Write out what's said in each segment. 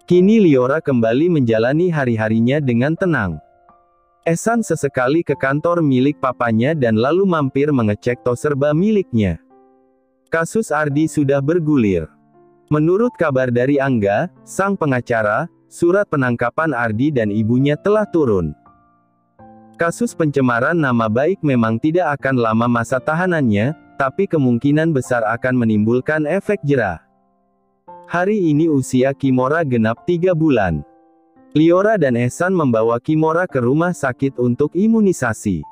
Kini Liora kembali menjalani hari-harinya dengan tenang. Ehsan sesekali ke kantor milik papanya dan lalu mampir mengecek tos serba miliknya. Kasus Ardi sudah bergulir. Menurut kabar dari Angga, sang pengacara, surat penangkapan Ardi dan ibunya telah turun. Kasus pencemaran nama baik memang tidak akan lama masa tahanannya, tapi kemungkinan besar akan menimbulkan efek jera. Hari ini usia Kimora genap 3 bulan. Liora dan Ehsan membawa Kimora ke rumah sakit untuk imunisasi.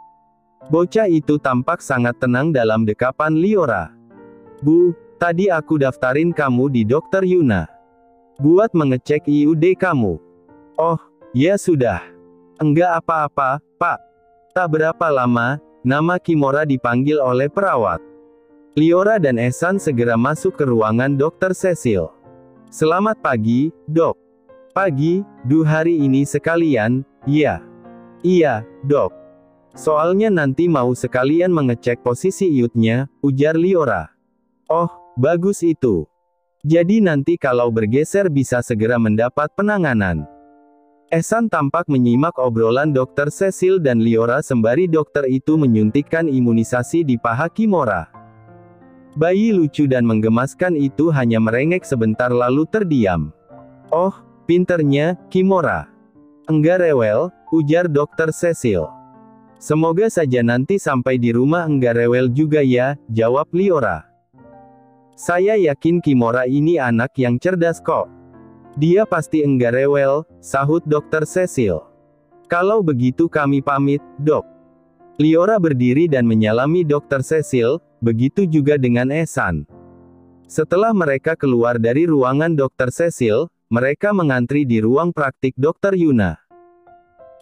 Bocah itu tampak sangat tenang dalam dekapan Liora. "Bu, tadi aku daftarin kamu di Dokter Yuna. Buat mengecek IUD kamu." "Oh, ya sudah. Enggak apa-apa, Pak." Tak berapa lama, nama Kimora dipanggil oleh perawat. Liora dan Ehsan segera masuk ke ruangan Dokter Cecil. "Selamat pagi, Dok." "Pagi, Du, hari ini sekalian?" "Iya." "Iya, Dok. Soalnya nanti mau sekalian mengecek posisi iutnya," ujar Liora. "Oh, bagus itu. Jadi nanti kalau bergeser bisa segera mendapat penanganan." Ehsan tampak menyimak obrolan Dokter Cecil dan Liora sembari dokter itu menyuntikkan imunisasi di paha Kimora. Bayi lucu dan menggemaskan itu hanya merengek sebentar lalu terdiam. "Oh, pinternya, Kimora. Enggak rewel," ujar Dokter Cecil. "Semoga saja nanti sampai di rumah enggak rewel juga ya," jawab Liora. "Saya yakin Kimora ini anak yang cerdas kok. Dia pasti enggak rewel," sahut Dokter Cecil. "Kalau begitu kami pamit, Dok." Liora berdiri dan menyalami Dokter Cecil, begitu juga dengan Ehsan. Setelah mereka keluar dari ruangan Dokter Cecil, mereka mengantri di ruang praktik Dokter Yuna.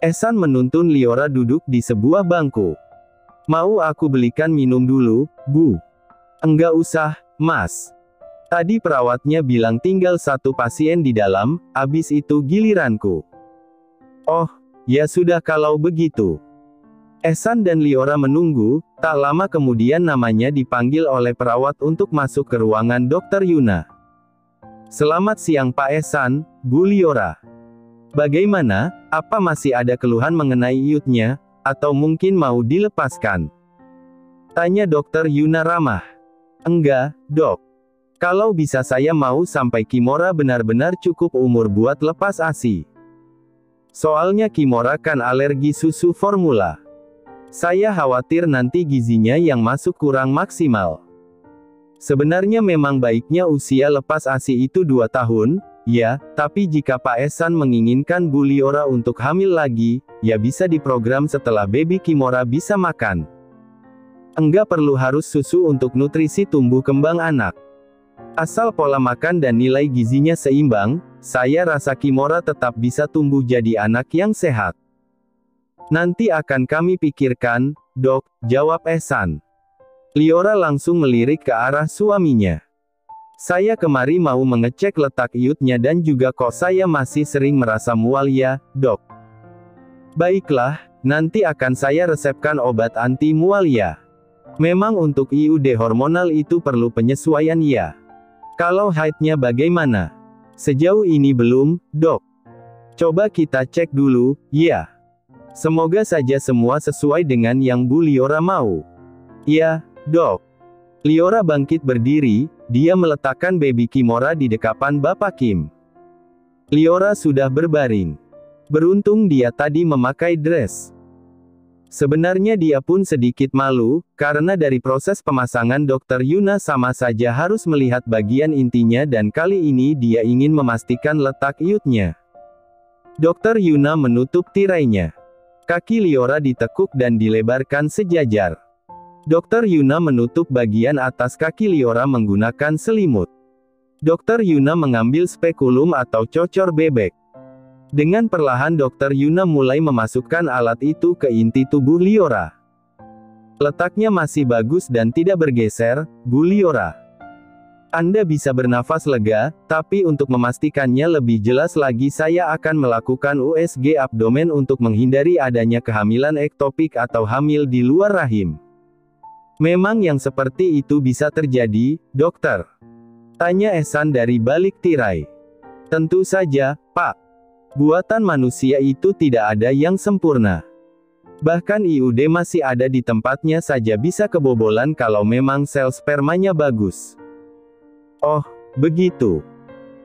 Ehsan menuntun Liora duduk di sebuah bangku. "Mau aku belikan minum dulu, Bu?" "Enggak usah, Mas. Tadi perawatnya bilang tinggal 1 pasien di dalam, abis itu giliranku." "Oh, ya sudah kalau begitu." Ehsan dan Liora menunggu, tak lama kemudian namanya dipanggil oleh perawat untuk masuk ke ruangan Dokter Yuna. "Selamat siang Pak Ehsan, Bu Liora. Bagaimana, apa masih ada keluhan mengenai iutnya, atau mungkin mau dilepaskan?" tanya Dokter Yuna ramah. "Enggak, Dok. Kalau bisa saya mau sampai Kimora benar-benar cukup umur buat lepas ASI. Soalnya Kimora kan alergi susu formula. Saya khawatir nanti gizinya yang masuk kurang maksimal. Sebenarnya memang baiknya usia lepas ASI itu 2 tahun, ya, tapi jika Pak Ehsan menginginkan Bu Liora untuk hamil lagi, ya bisa diprogram setelah baby Kimora bisa makan. Enggak perlu harus susu untuk nutrisi tumbuh kembang anak. Asal pola makan dan nilai gizinya seimbang, saya rasa Kimora tetap bisa tumbuh jadi anak yang sehat." "Nanti akan kami pikirkan, Dok," jawab Ehsan. Liora langsung melirik ke arah suaminya. "Saya kemari mau mengecek letak iutnya dan juga kok saya masih sering merasa mual ya, Dok." "Baiklah, nanti akan saya resepkan obat anti mual ya. Memang untuk IUD hormonal itu perlu penyesuaian ya. Kalau haidnya bagaimana?" "Sejauh ini belum, Dok. Coba kita cek dulu, ya. Semoga saja semua sesuai dengan yang Bu Liora mau." "Ya, Dok." Liora bangkit berdiri, dia meletakkan baby Kimora di dekapan Bapak Kim. Liora sudah berbaring. Beruntung dia tadi memakai dress. Sebenarnya dia pun sedikit malu, karena dari proses pemasangan Dokter Yuna sama saja harus melihat bagian intinya dan kali ini dia ingin memastikan letak iutnya. Dokter Yuna menutup tirainya. Kaki Liora ditekuk dan dilebarkan sejajar. Dokter Yuna menutup bagian atas kaki Liora menggunakan selimut. Dokter Yuna mengambil spekulum atau cocor bebek. Dengan perlahan Dokter Yuna mulai memasukkan alat itu ke inti tubuh Liora. "Letaknya masih bagus dan tidak bergeser, Bu Liora. Anda bisa bernafas lega, tapi untuk memastikannya lebih jelas lagi saya akan melakukan USG abdomen untuk menghindari adanya kehamilan ektopik atau hamil di luar rahim." "Memang yang seperti itu bisa terjadi, Dokter?" tanya Ehsan dari balik tirai. "Tentu saja, Pak. Buatan manusia itu tidak ada yang sempurna. Bahkan IUD masih ada di tempatnya saja bisa kebobolan kalau memang sel spermanya bagus. Oh, begitu.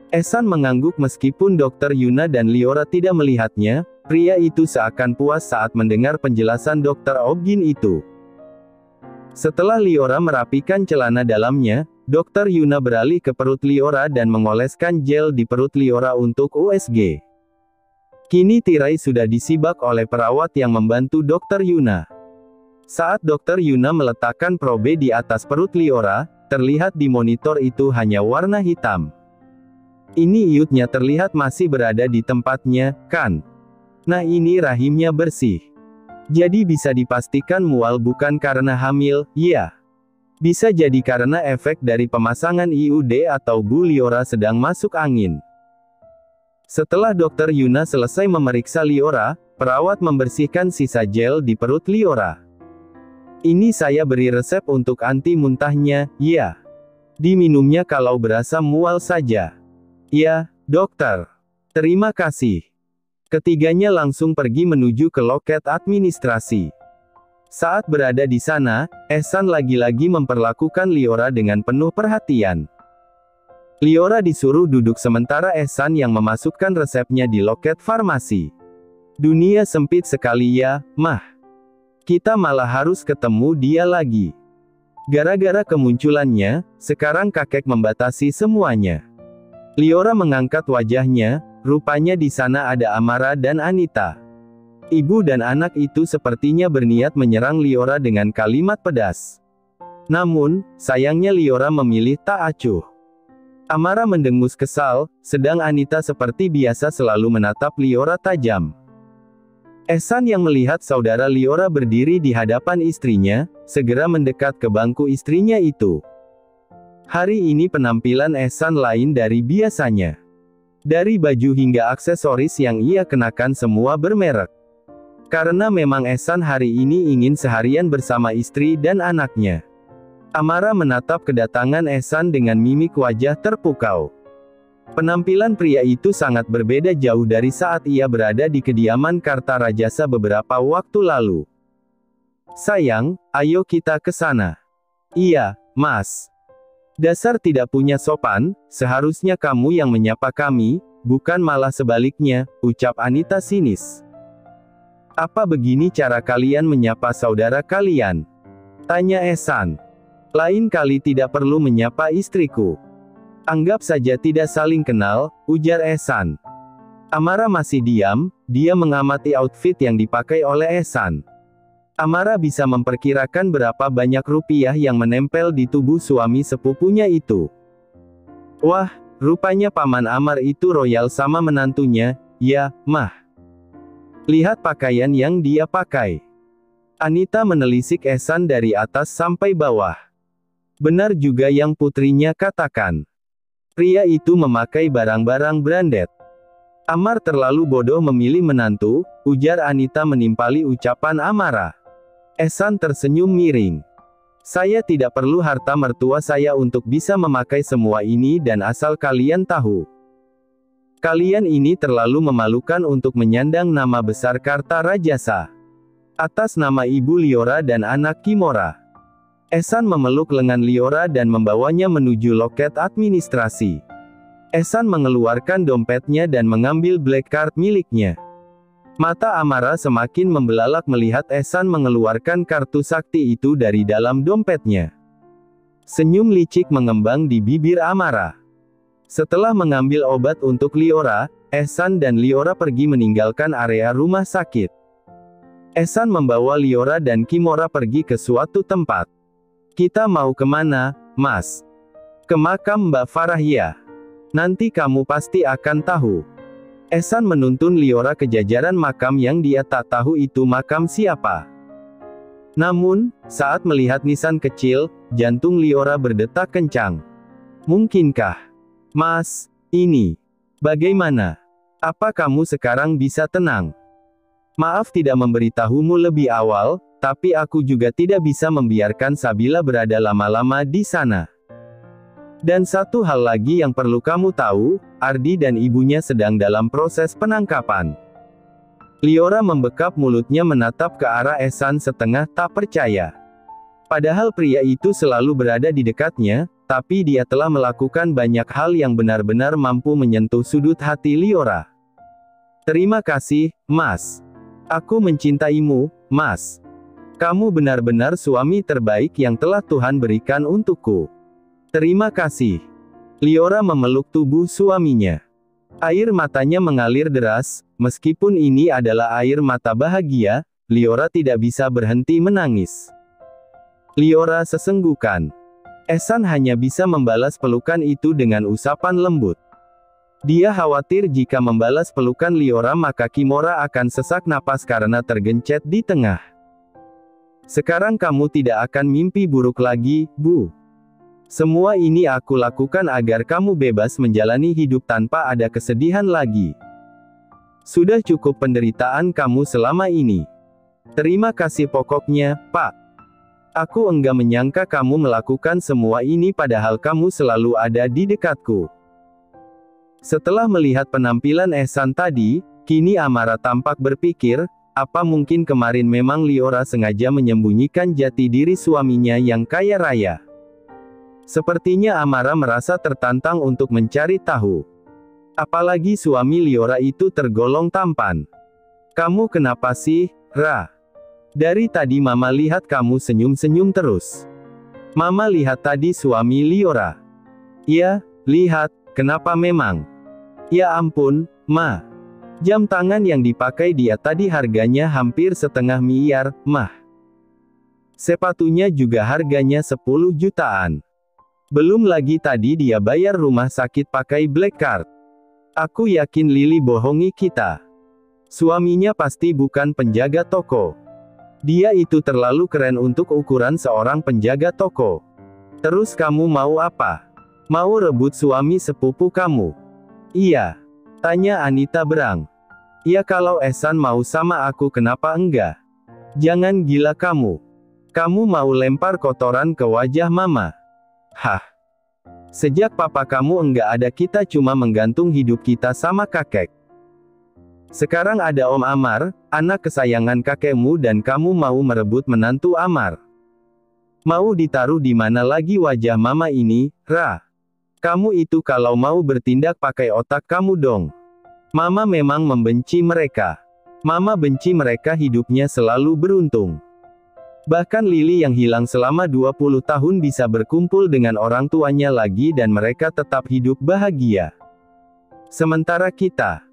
Ehsan mengangguk meskipun Dr. Yuna dan Liora tidak melihatnya. Pria itu seakan puas saat mendengar penjelasan Dr. Obgyn itu. Setelah Liora merapikan celana dalamnya, Dr. Yuna beralih ke perut Liora dan mengoleskan gel di perut Liora untuk USG. Kini tirai sudah disibak oleh perawat yang membantu Dr. Yuna. Saat Dr. Yuna meletakkan probe di atas perut Liora, terlihat di monitor itu hanya warna hitam. Ini iutnya terlihat masih berada di tempatnya, kan? Nah ini rahimnya bersih. Jadi bisa dipastikan mual bukan karena hamil, ya. Bisa jadi karena efek dari pemasangan IUD atau Bu Liora sedang masuk angin. Setelah Dr. Yuna selesai memeriksa Liora, perawat membersihkan sisa gel di perut Liora. Ini saya beri resep untuk anti muntahnya, ya. Diminumnya kalau berasa mual saja. Ya, dokter. Terima kasih. Ketiganya langsung pergi menuju ke loket administrasi. Saat berada di sana, Ehsan lagi-lagi memperlakukan Liora dengan penuh perhatian. Liora disuruh duduk sementara Ehsan yang memasukkan resepnya di loket farmasi. Dunia sempit sekali ya, Mah. Kita malah harus ketemu dia lagi. Gara-gara kemunculannya, sekarang kakek membatasi semuanya. Liora mengangkat wajahnya. Rupanya di sana ada Amara dan Anita. Ibu dan anak itu sepertinya berniat menyerang Liora dengan kalimat pedas. Namun, sayangnya Liora memilih tak acuh. Amara mendengus kesal, sedang Anita seperti biasa selalu menatap Liora tajam. Ehsan yang melihat saudara Liora berdiri di hadapan istrinya, segera mendekat ke bangku istrinya itu. Hari ini penampilan Ehsan lain dari biasanya. Dari baju hingga aksesoris yang ia kenakan semua bermerek. Karena memang Ehsan hari ini ingin seharian bersama istri dan anaknya. Amara menatap kedatangan Ehsan dengan mimik wajah terpukau. Penampilan pria itu sangat berbeda jauh dari saat ia berada di kediaman Kartarajasa beberapa waktu lalu. Sayang, ayo kita ke sana. Iya, Mas. Dasar tidak punya sopan, seharusnya kamu yang menyapa kami, bukan malah sebaliknya, ucap Anita sinis. Apa begini cara kalian menyapa saudara kalian? Tanya Ehsan. Lain kali tidak perlu menyapa istriku. Anggap saja tidak saling kenal, ujar Ehsan. Amara masih diam, dia mengamati outfit yang dipakai oleh Ehsan. Amara bisa memperkirakan berapa banyak rupiah yang menempel di tubuh suami sepupunya itu. Wah, rupanya Paman Amar itu royal sama menantunya, ya, Mah. Lihat pakaian yang dia pakai. Anita menelisik Ehsan dari atas sampai bawah. Benar juga yang putrinya katakan. Pria itu memakai barang-barang branded. Amar terlalu bodoh memilih menantu, ujar Anita menimpali ucapan Amara. Ehsan tersenyum miring. Saya tidak perlu harta mertua saya untuk bisa memakai semua ini dan asal kalian tahu. Kalian ini terlalu memalukan untuk menyandang nama besar Kartarajasa. Atas nama Ibu Liora dan anak Kimora. Ehsan memeluk lengan Liora dan membawanya menuju loket administrasi. Ehsan mengeluarkan dompetnya dan mengambil black card miliknya. Mata Amara semakin membelalak melihat Ehsan mengeluarkan kartu sakti itu dari dalam dompetnya. Senyum licik mengembang di bibir Amara. Setelah mengambil obat untuk Liora, Ehsan dan Liora pergi meninggalkan area rumah sakit. Ehsan membawa Liora dan Kimora pergi ke suatu tempat. Kita mau kemana, Mas? Ke makam Mbak Farahia. Nanti kamu pasti akan tahu. Ehsan menuntun Liora ke jajaran makam yang dia tak tahu itu makam siapa. Namun, saat melihat nisan kecil, jantung Liora berdetak kencang. Mungkinkah? Mas, ini. Bagaimana? Apa kamu sekarang bisa tenang? Maaf tidak memberitahumu lebih awal, tapi aku juga tidak bisa membiarkan Sabila berada lama-lama di sana. Dan satu hal lagi yang perlu kamu tahu, Ardi dan ibunya sedang dalam proses penangkapan. Liora membekap mulutnya menatap ke arah Ehsan setengah tak percaya. Padahal pria itu selalu berada di dekatnya, tapi dia telah melakukan banyak hal yang benar-benar mampu menyentuh sudut hati Liora. Terima kasih, Mas. Aku mencintaimu, Mas. Kamu benar-benar suami terbaik yang telah Tuhan berikan untukku. Terima kasih. Liora memeluk tubuh suaminya. Air matanya mengalir deras, meskipun ini adalah air mata bahagia, Liora tidak bisa berhenti menangis. Liora sesenggukan. Ehsan hanya bisa membalas pelukan itu dengan usapan lembut. Dia khawatir jika membalas pelukan Liora maka Kimura akan sesak napas karena tergencet di tengah. Sekarang kamu tidak akan mimpi buruk lagi, Bu. Semua ini aku lakukan agar kamu bebas menjalani hidup tanpa ada kesedihan lagi. Sudah cukup penderitaan kamu selama ini. Terima kasih pokoknya, Pak. Aku enggak menyangka kamu melakukan semua ini padahal kamu selalu ada di dekatku. Setelah melihat penampilan Ehsan tadi, kini Amara tampak berpikir, apa mungkin kemarin memang Liora sengaja menyembunyikan jati diri suaminya yang kaya raya. Sepertinya Amara merasa tertantang untuk mencari tahu. Apalagi suami Liora itu tergolong tampan. Kamu kenapa sih, Ra? Dari tadi Mama lihat kamu senyum-senyum terus. Mama lihat tadi suami Liora. Ya, lihat, kenapa memang? Ya ampun, Ma. Jam tangan yang dipakai dia tadi harganya hampir setengah miliar, Mah. Sepatunya juga harganya 10 jutaan. Belum lagi tadi dia bayar rumah sakit pakai black card. Aku yakin Lily bohongi kita. Suaminya pasti bukan penjaga toko. Dia itu terlalu keren untuk ukuran seorang penjaga toko. Terus kamu mau apa? Mau rebut suami sepupu kamu? Iya. Tanya Anita berang. Ya kalau Ehsan mau sama aku kenapa enggak? Jangan gila kamu. Kamu mau lempar kotoran ke wajah Mama? Hah? Sejak papa kamu enggak ada kita cuma menggantung hidup kita sama kakek. Sekarang ada Om Amar, anak kesayangan kakekmu dan kamu mau merebut menantu Amar. Mau ditaruh di mana lagi wajah Mama ini, Ra? Kamu itu kalau mau bertindak pakai otak kamu dong. Mama memang membenci mereka. Mama benci mereka hidupnya selalu beruntung. Bahkan Lily yang hilang selama 20 tahun bisa berkumpul dengan orang tuanya lagi dan mereka tetap hidup bahagia. Sementara kita.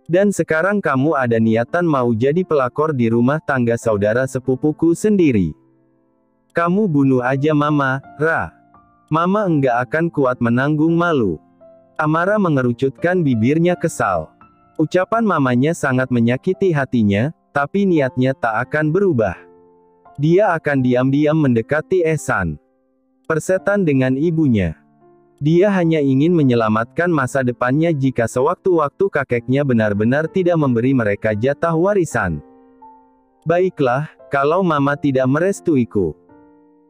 Dan sekarang kamu ada niatan mau jadi pelakor di rumah tangga saudara sepupuku sendiri. Kamu bunuh aja Mama, Ra. Mama enggak akan kuat menanggung malu. Amara mengerucutkan bibirnya kesal. Ucapan mamanya sangat menyakiti hatinya, tapi niatnya tak akan berubah. Dia akan diam-diam mendekati Ehsan. Persetan dengan ibunya. Dia hanya ingin menyelamatkan masa depannya jika sewaktu-waktu kakeknya benar-benar tidak memberi mereka jatah warisan. Baiklah, kalau Mama tidak merestuiku.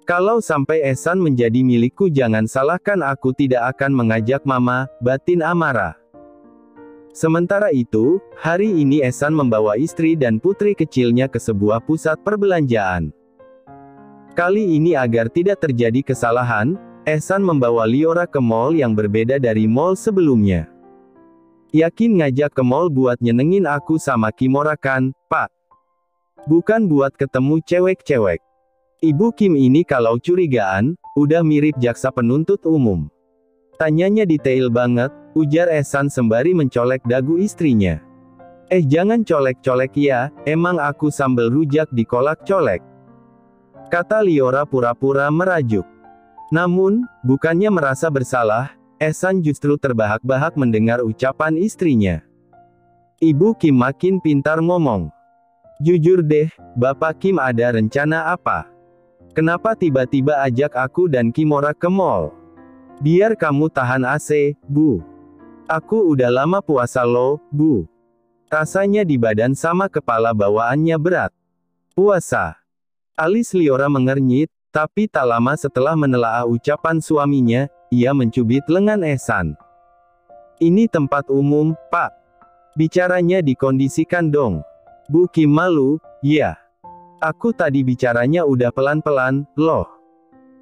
Kalau sampai Ehsan menjadi milikku jangan salahkan aku tidak akan mengajak Mama, batin Amara. Sementara itu, hari ini Ehsan membawa istri dan putri kecilnya ke sebuah pusat perbelanjaan. Kali ini agar tidak terjadi kesalahan, Ehsan membawa Liora ke mall yang berbeda dari mall sebelumnya. Yakin ngajak ke mall buat nyenengin aku sama Kimura kan, Pak? Bukan buat ketemu cewek-cewek. Ibu Kim ini kalau curigaan, udah mirip jaksa penuntut umum. Tanyanya detail banget, ujar Ehsan sembari mencolek dagu istrinya. Jangan colek-colek ya, emang aku sambal rujak di kolak colek. Kata Liora pura-pura merajuk. Namun, bukannya merasa bersalah, Ehsan justru terbahak-bahak mendengar ucapan istrinya. Ibu Kim makin pintar ngomong. Jujur deh, Bapak Kim ada rencana apa? Kenapa tiba-tiba ajak aku dan Kimura ke mall? Biar kamu tahan AC, Bu. Aku udah lama puasa loh, Bu. Rasanya di badan sama kepala bawaannya berat. Puasa. Alis Liora mengernyit, Tapi tak lama setelah menelaah ucapan suaminya, ia mencubit lengan Ehsan. "Ini tempat umum, Pak. Bicaranya dikondisikan dong." Bu Kim malu, "Ya. Aku tadi bicaranya udah pelan-pelan, loh.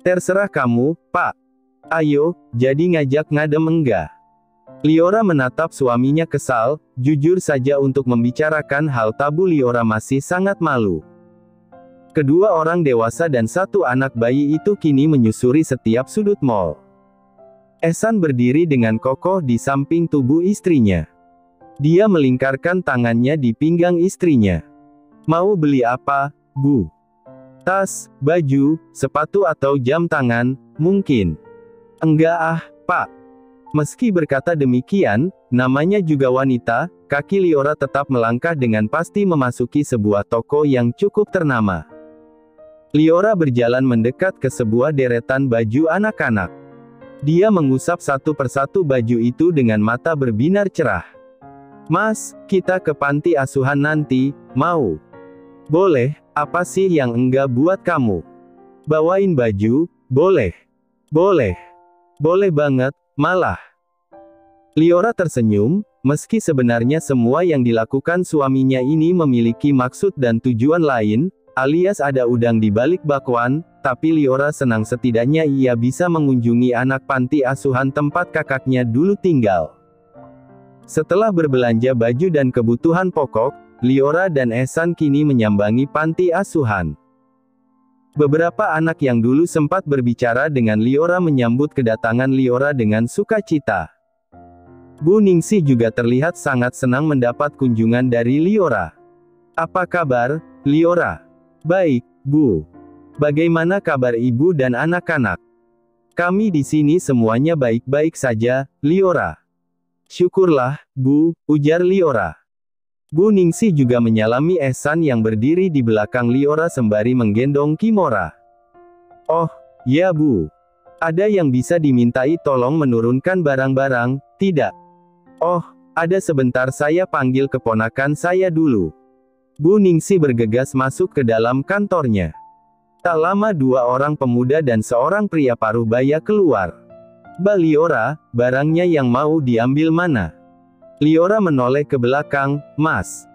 Terserah kamu, Pak. Ayo, jadi ngajak ngadem enggak?" Liora menatap suaminya kesal. Jujur saja untuk membicarakan hal tabu Liora masih sangat malu. Kedua orang dewasa dan satu anak bayi itu kini menyusuri setiap sudut mall. Ehsan berdiri dengan kokoh di samping tubuh istrinya. Dia melingkarkan tangannya di pinggang istrinya. "Mau beli apa, Bu? Tas, baju, sepatu atau jam tangan, mungkin?" "Enggak ah, Pak." Meski berkata demikian, namanya juga wanita, kaki Liora tetap melangkah dengan pasti memasuki sebuah toko yang cukup ternama. Liora berjalan mendekat ke sebuah deretan baju anak-anak. Dia mengusap satu persatu baju itu dengan mata berbinar cerah. "Mas, kita ke panti asuhan nanti, mau?" "Boleh, apa sih yang enggak buat kamu? Bawain baju, boleh? Boleh. Boleh banget, malah." Liora tersenyum, meski sebenarnya semua yang dilakukan suaminya ini memiliki maksud dan tujuan lain, alias ada udang di balik bakwan, tapi Liora senang setidaknya ia bisa mengunjungi anak panti asuhan tempat kakaknya dulu tinggal. Setelah berbelanja baju dan kebutuhan pokok, Liora dan Ehsan kini menyambangi panti asuhan. Beberapa anak yang dulu sempat berbicara dengan Liora menyambut kedatangan Liora dengan sukacita. Bu Ningsih juga terlihat sangat senang mendapat kunjungan dari Liora. "Apa kabar, Liora?" "Baik, Bu. Bagaimana kabar Ibu dan anak-anak?" "Kami di sini semuanya baik-baik saja, Liora." "Syukurlah, Bu," ujar Liora. Bu Ningsih juga menyalami Ehsan yang berdiri di belakang Liora sembari menggendong Kimora. "Oh, ya Bu. Ada yang bisa dimintai tolong menurunkan barang-barang, tidak?" "Oh, ada sebentar saya panggil keponakan saya dulu." Bu Ningsih bergegas masuk ke dalam kantornya. Tak lama dua orang pemuda dan seorang pria paruh baya keluar. "Mbak Liora, barangnya yang mau diambil mana?" Liora menoleh ke belakang. "Mas."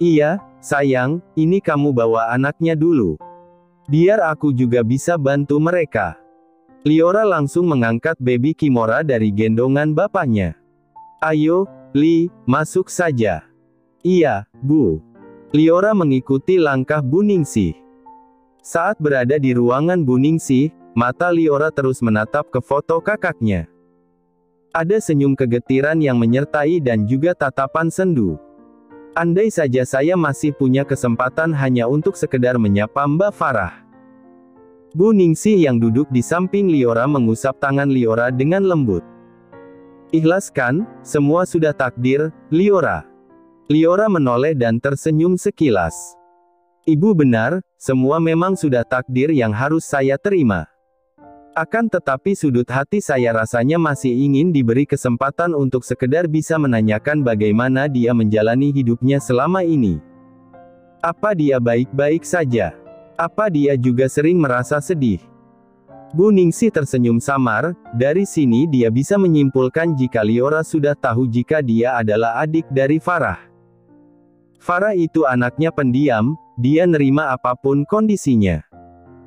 "Iya, sayang, ini kamu bawa anaknya dulu. Biar aku juga bisa bantu mereka." Liora langsung mengangkat baby Kimora dari gendongan bapaknya. "Ayo, Li, masuk saja." "Iya, Bu." Liora mengikuti langkah Bu Ningsih. Saat berada di ruangan Bu Ningsih, mata Liora terus menatap ke foto kakaknya. Ada senyum kegetiran yang menyertai dan juga tatapan sendu. "Andai saja saya masih punya kesempatan hanya untuk sekedar menyapa Mbak Farah." Bu Ningsih yang duduk di samping Liora mengusap tangan Liora dengan lembut. "Ikhlaskan, semua sudah takdir, Liora." Liora menoleh dan tersenyum sekilas. "Ibu benar, semua memang sudah takdir yang harus saya terima. Akan tetapi sudut hati saya rasanya masih ingin diberi kesempatan untuk sekedar bisa menanyakan bagaimana dia menjalani hidupnya selama ini. Apa dia baik-baik saja? Apa dia juga sering merasa sedih?" Bu Ningsih tersenyum samar. Dari sini dia bisa menyimpulkan jika Liora sudah tahu jika dia adalah adik dari Farah. Farah itu anaknya pendiam, dia nerima apapun kondisinya.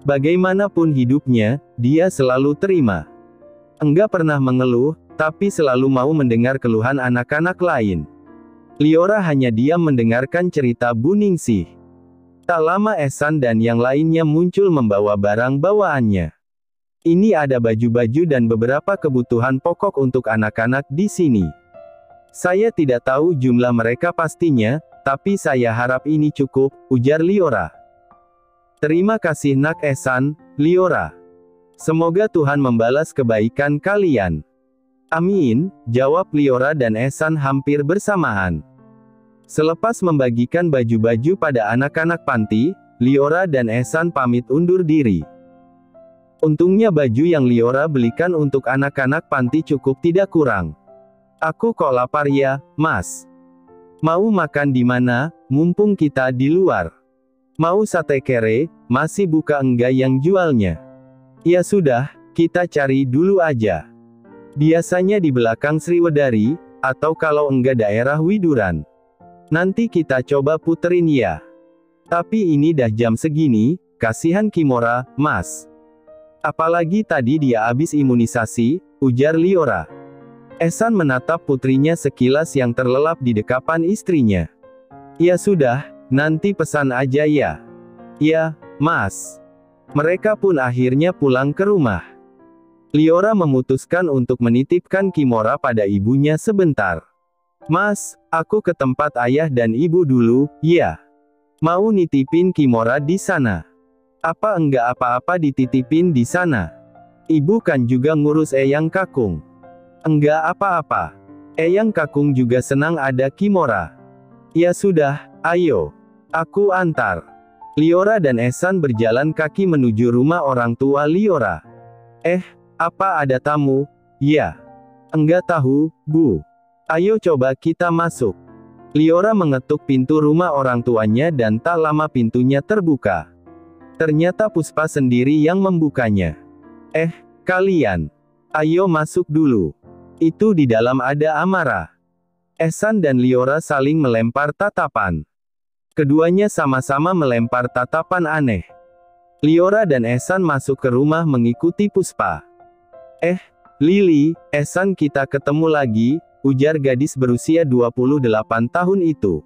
Bagaimanapun hidupnya, dia selalu terima. Enggak pernah mengeluh, tapi selalu mau mendengar keluhan anak-anak lain. Liora hanya diam mendengarkan cerita Bu Ningsih. Tak lama Ehsan dan yang lainnya muncul membawa barang bawaannya. "Ini ada baju-baju dan beberapa kebutuhan pokok untuk anak-anak di sini. Saya tidak tahu jumlah mereka pastinya, tapi saya harap ini cukup," ujar Liora. "Terima kasih Nak Ehsan, Liora. Semoga Tuhan membalas kebaikan kalian." "Amin," jawab Liora dan Ehsan hampir bersamaan. Selepas membagikan baju-baju pada anak-anak panti, Liora dan Ehsan pamit undur diri. Untungnya baju yang Liora belikan untuk anak-anak panti cukup tidak kurang. "Aku kok lapar ya, Mas. Mau makan di mana, mumpung kita di luar?" Mau sate kere, masih buka enggak yang jualnya? Ya sudah, kita cari dulu aja. Biasanya di belakang Sriwedari, atau kalau enggak daerah Widuran. Nanti kita coba puterin ya. Tapi ini dah jam segini, kasihan Kimora, Mas. Apalagi tadi dia habis imunisasi, ujar Liora. Ehsan menatap putrinya sekilas yang terlelap di dekapan istrinya. Ya sudah, nanti pesan aja ya. Ya, Mas. Mereka pun akhirnya pulang ke rumah. Liora memutuskan untuk menitipkan Kimora pada ibunya sebentar. Mas, aku ke tempat ayah dan ibu dulu, ya. Mau nitipin Kimora di sana. Apa enggak apa-apa dititipin di sana? Ibu kan juga ngurus Eyang Kakung. Enggak apa-apa. Eyang Kakung juga senang ada Kimora. Ya sudah, ayo. Aku antar. Liora dan Ehsan berjalan kaki menuju rumah orang tua Liora. Apa ada tamu? Ya. Enggak tahu, Bu. Ayo coba kita masuk. Liora mengetuk pintu rumah orang tuanya dan tak lama pintunya terbuka. Ternyata Puspa sendiri yang membukanya. Kalian. Ayo masuk dulu. Itu di dalam ada Amara. Ehsan dan Liora saling melempar tatapan. Keduanya sama-sama melempar tatapan aneh. Liora dan Ehsan masuk ke rumah mengikuti Puspa. Lili, Ehsan kita ketemu lagi, ujar gadis berusia 28 tahun itu.